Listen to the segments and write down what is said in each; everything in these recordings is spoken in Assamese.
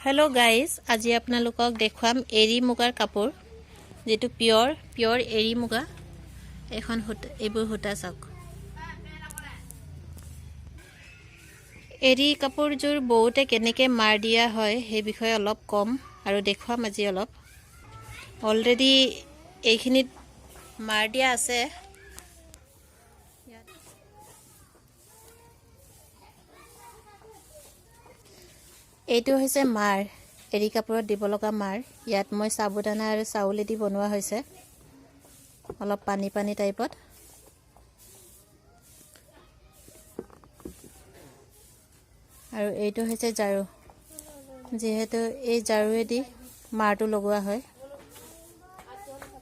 हेलो गाइज आज आपनालोকক देखुवाम एरी मुगार कापोर जेतु पियर एरी मुगा एखन एबुर हुटा चाওক एरी कापोरजोर बहुते केनेके मार दिया হয় हे বিষয়ে অলপ কম আৰু দেখুৱাম আজি অলপ অলৰেডি এইখিনিত মাৰ দিয়া আছে এইটো হৈছে মাৰ এৰি কাপোৰত দিব লগা মাৰ ইয়াত মই সাবুদানা আৰু চাউলে দি বনোৱা হৈছে অলপ পানী পানী টাইপত আৰু এইটো হৈছে জাৰু যেহেতু এই জাৰুৱে দি মাৰটো লগোৱা হয়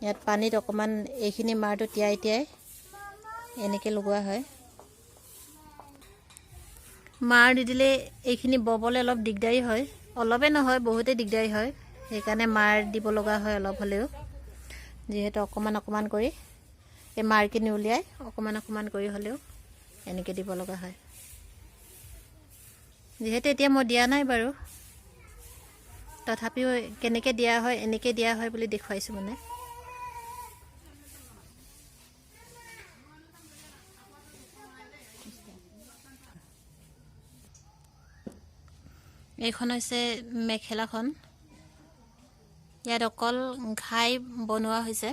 ইয়াত পানীত অকমান এইখিনি মাৰটো তিয়াই তিয়াই এনেকে লগোৱা হয় মাৰ দিলে এইখিনি ববলে অলপ দিগদাৰি হয় অলপে নহয় বহুতে দিগদাৰি হয় সেইকাৰণে মাৰ দিব লগা হয় অলপ হলেও যেহেতু অকমান কৰি এই মাৰখিনি উলিয়াই অকমান কৰি হলেও এনেকে দিব লগা হয় যেহেতু এতিয়া মই দিয়া নাই বাৰু তথাপিও কেনেকে দিয়া হয় এনেকে দিয়া হয় বুলি দেখুৱাইছো মানে এইখন হৈছে মেখেলাখন ইয়াত অকল ঘাই বনোৱা হৈছে